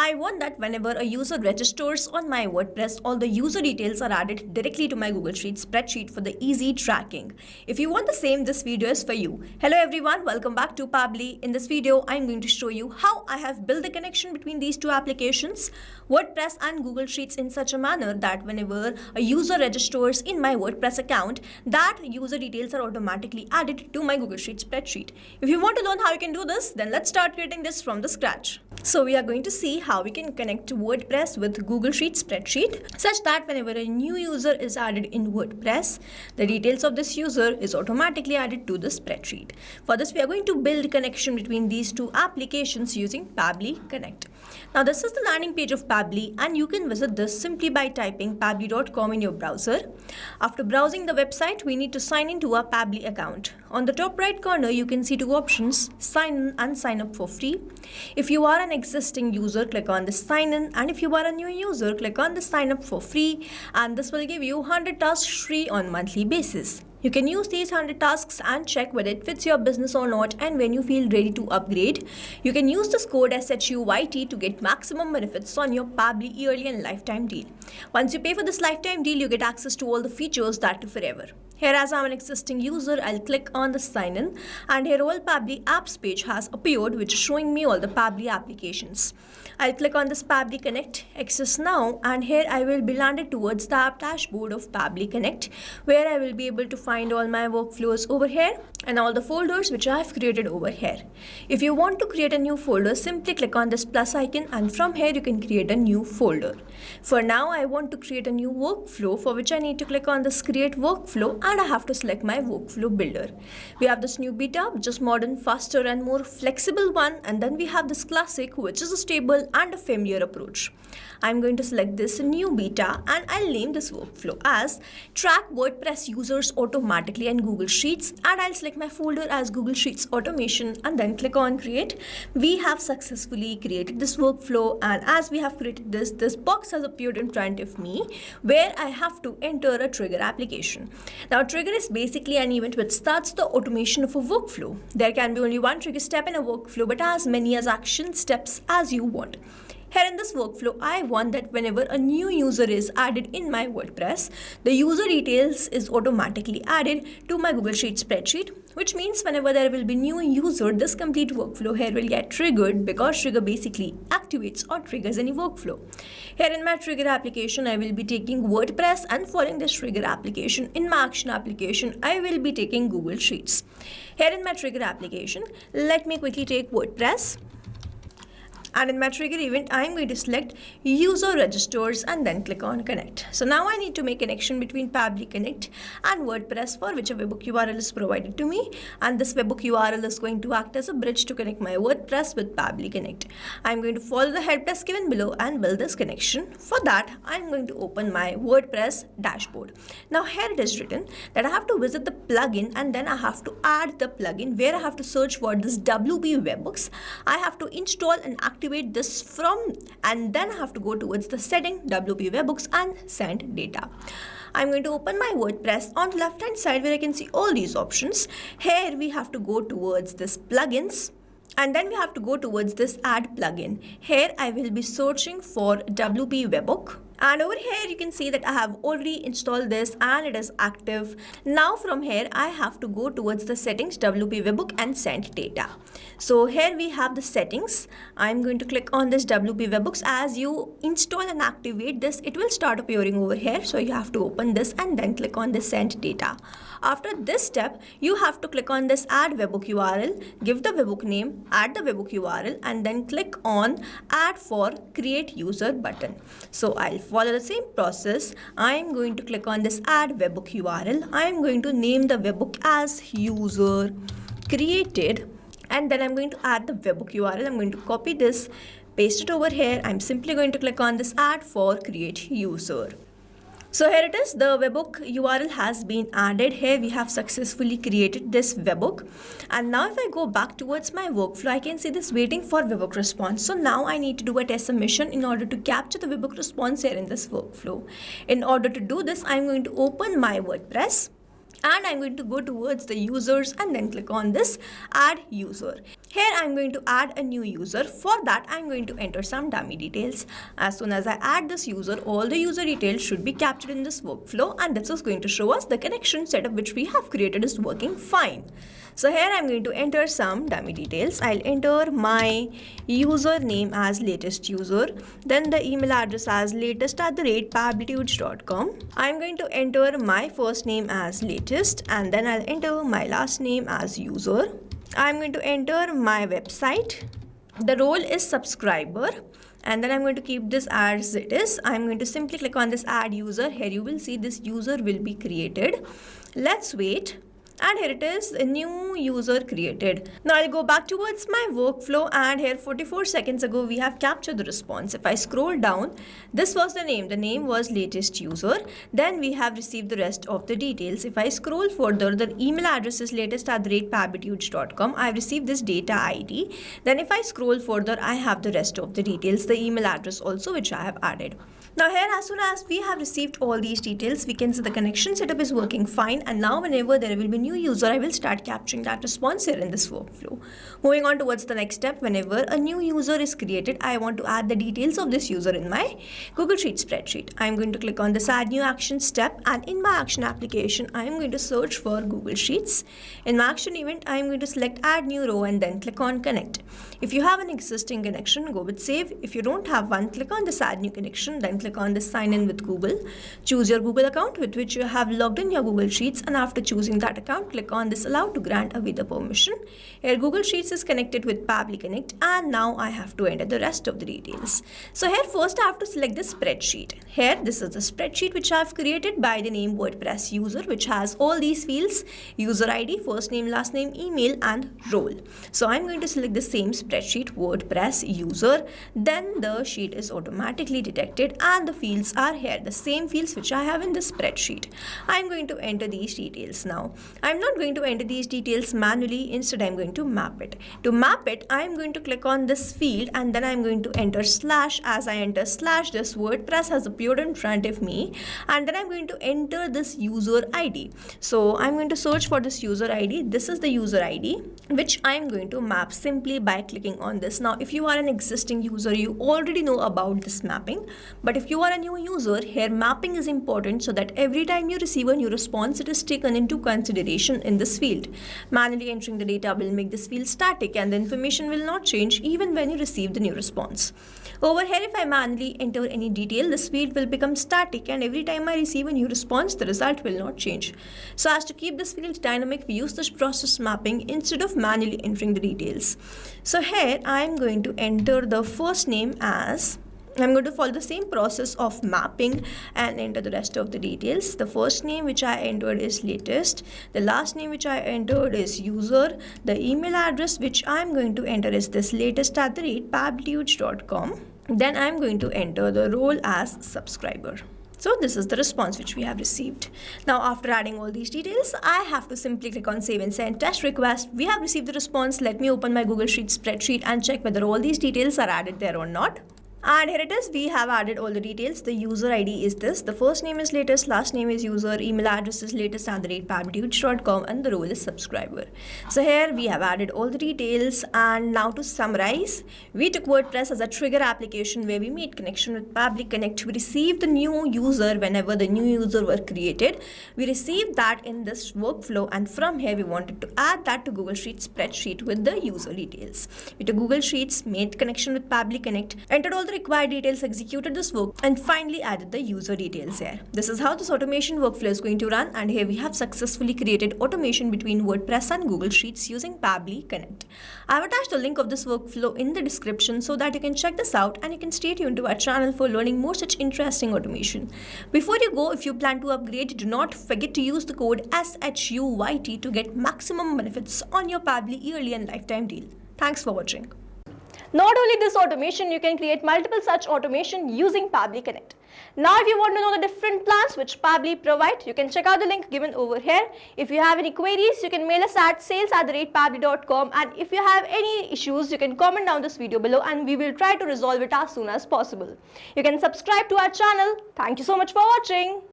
I want that whenever a user registers on my WordPress, all the user details are added directly to my Google Sheets spreadsheet for the easy tracking. If you want the same, this video is for you. Hello everyone, welcome back to Pabbly. In this video, I'm going to show you how I have built the connection between these two applications, WordPress and Google Sheets, in such a manner that whenever a user registers in my WordPress account, that user details are automatically added to my Google Sheets spreadsheet. If you want to learn how you can do this, then let's start creating this from the scratch. So we are going to see how we can connect WordPress with Google Sheets spreadsheet such that whenever a new user is added in WordPress, the details of this user is automatically added to the spreadsheet. For this, we are going to build a connection between these two applications using Pabbly Connect. Now this is the landing page of Pabbly, and you can visit this simply by typing pabbly.com in your browser. After browsing the website, we need to sign into our Pabbly account. On the top right corner, you can see two options: sign in and sign up for free. If you are an existing user, click on the sign in, and if you are a new user, click on the sign up for free, and this will give you 100 tasks free on monthly basis. You can use these 100 tasks and check whether it fits your business or not, and when you feel ready to upgrade, you can use this code SHUYT to get maximum benefits on your Pabbly yearly and lifetime deal. Once you pay for this lifetime deal, you get access to all the features that too forever. Here, as I'm an existing user, I'll click on the sign in, and here all Pabbly apps page has appeared, which is showing me all the Pabbly applications. I'll click on this Pabbly Connect, access now, and here I will be landed towards the app dashboard of Pabbly Connect, where I will be able to find all my workflows over here and all the folders which I have created over here. If you want to create a new folder, simply click on this plus icon, and from here you can create a new folder. For now, I want to create a new workflow, for which I need to click on this create workflow, and I have to select my workflow builder. We have this new beta, which is modern, faster and more flexible one, and then we have this classic, which is a stable and a familiar approach. I'm going to select this new beta, and I'll name this workflow as track WordPress users automatically in Google Sheets, and I'll select my folder as Google Sheets automation and then click on create. We have successfully created this workflow, and as we have created this box has appeared in front of me where I have to enter a trigger application. Now trigger is basically an event which starts the automation of a workflow. There can be only one trigger step in a workflow, but as many as action steps as you want. Here in this workflow, I want that whenever a new user is added in my WordPress, the user details is automatically added to my Google Sheets spreadsheet, which means whenever there will be new user, this complete workflow here will get triggered, because trigger basically activates or triggers any workflow. Here in my trigger application, I will be taking WordPress, and following this trigger application, in my action application, I will be taking Google Sheets. Here in my trigger application, let me quickly take WordPress. And in my trigger event, I'm going to select user registers and then click on connect. So now I need to make connection between Pabbly Connect and WordPress, for which a webhook URL is provided to me. And this webhook URL is going to act as a bridge to connect my WordPress with Pabbly Connect. I'm going to follow the help desk given below and build this connection. For that, I'm going to open my WordPress dashboard. Now here it is written that I have to visit the plugin, and then I have to add the plugin where I have to search for this WP webhooks. I have to install and activate this from, and then I have to go towards the setting WP webhooks and send data. I'm going to open my WordPress on the left hand side where I can see all these options. Here we have to go towards this plugins, and then we have to go towards this add plugin. Here I will be searching for WP webhook. And over here you can see that I have already installed this and it is active. Now from here I have to go towards the settings, WP webhook and send data. So here we have the settings. I'm going to click on this WP webhooks. As you install and activate this, it will start appearing over here. So you have to open this and then click on the send data. After this step, you have to click on this add webhook URL, give the webhook name, add the webhook URL, and then click on add for create user button. So I'll follow the same process. I'm going to click on this add webhook URL. I'm going to name the webhook as user created, and then I'm going to add the webhook URL. I'm going to copy this, paste it over here. I'm simply going to click on this add for create user. So here it is, the webhook URL has been added. Here we have successfully created this webhook. And now if I go back towards my workflow, I can see this waiting for webhook response. So now I need to do a test submission in order to capture the webhook response here in this workflow. In order to do this, I'm going to open my WordPress. And I'm going to go towards the users and then click on this add user. Here I'm going to add a new user. For that I'm going to enter some dummy details. As soon as I add this user, all the user details should be captured in this workflow, and this is going to show us the connection setup which we have created is working fine. So here I'm going to enter some dummy details. I'll enter my username as latest user, then the email address as latest@pabblytudes.com. I'm going to enter my first name as latest, and then I'll enter my last name as user. I'm going to enter my website. The role is subscriber, and then I'm going to keep this as it is. I'm going to simply click on this add user. Here you will see this user will be created. Let's wait. And here it is, a new user created. Now I'll go back towards my workflow, and here 44 seconds ago we have captured the response. If I scroll down, this was the name was latest user. Then we have received the rest of the details. If I scroll further, the email address is latest@pabblytudes.com. I've received this data ID. Then if I scroll further, I have the rest of the details, the email address also which I have added. Now here, as soon as we have received all these details, we can see the connection setup is working fine, and now whenever there will be new user, I will start capturing that response here in this workflow. Moving on towards the next step, whenever a new user is created, I want to add the details of this user in my Google Sheets spreadsheet. I'm going to click on this add new action step, and in my action application, I am going to search for Google Sheets. In my action event, I am going to select add new row and then click on connect. If you have an existing connection, go with save. If you don't have one, click on this add new connection, then click on this sign in with Google. Choose your Google account with which you have logged in your Google Sheets, and after choosing that account, click on this allow to grant away the permission. Here Google Sheets is connected with Pabbly Connect, and now I have to enter the rest of the details. So here first I have to select the spreadsheet. Here this is the spreadsheet which I have created by the name WordPress user, which has all these fields: user ID, first name, last name, email and role. So I'm going to select the same spreadsheet, WordPress user. Then the sheet is automatically detected and the fields are here, the same fields which I have in the spreadsheet. I'm going to enter these details now. I'm not going to enter these details manually, instead I'm going to map it. To map it, I'm going to click on this field and then I'm going to enter slash. As I enter slash, this WordPress has appeared in front of me, and then I'm going to enter this user ID. So I'm going to search for this user ID. This is the user ID which I'm going to map simply by clicking on this. Now if you are an existing user, you already know about this mapping, but if you are a new user, here mapping is important so that every time you receive a new response, it is taken into consideration in this field. Manually entering the data will make this field static and the information will not change even when you receive the new response. Over here, if I manually enter any detail, this field will become static, and every time I receive a new response, the result will not change. So as to keep this field dynamic, we use this process mapping instead of manually entering the details. So here I am going to enter the first name as, I'm going to follow the same process of mapping and enter the rest of the details. The first name which I entered is latest. The last name which I entered is user. The email address which I'm going to enter is this latest@pabblytudes.com. Then I'm going to enter the role as subscriber. So this is the response which we have received. Now after adding all these details, I have to simply click on save and send test request. We have received the response. Let me open my Google Sheets spreadsheet and check whether all these details are added there or not. And here it is, we have added all the details. The user ID is this, the first name is latest, last name is user, email address is latest@pabblytudes.com, and the role is subscriber. So here we have added all the details, and now to summarize, we took WordPress as a trigger application where we made connection with Pabbly Connect. We received the new user whenever the new user were created. We received that in this workflow, and from here we wanted to add that to Google Sheets spreadsheet with the user details. We took Google Sheets, made connection with Pabbly Connect, entered all the required details, executed this work, and finally added the user details here. This is how this automation workflow is going to run, and here we have successfully created automation between WordPress and Google Sheets using Pabbly Connect. I have attached the link of this workflow in the description so that you can check this out, and you can stay tuned to our channel for learning more such interesting automation. Before you go, if you plan to upgrade, do not forget to use the code SHUYT to get maximum benefits on your Pabbly yearly and lifetime deal. Thanks for watching. Not only this automation, you can create multiple such automation using Pabbly Connect. Now if you want to know the different plans which Pabbly provide, you can check out the link given over here. If you have any queries, you can mail us at sales@pabbly.com, and if you have any issues, you can comment down this video below and we will try to resolve it as soon as possible. You can subscribe to our channel. Thank you so much for watching.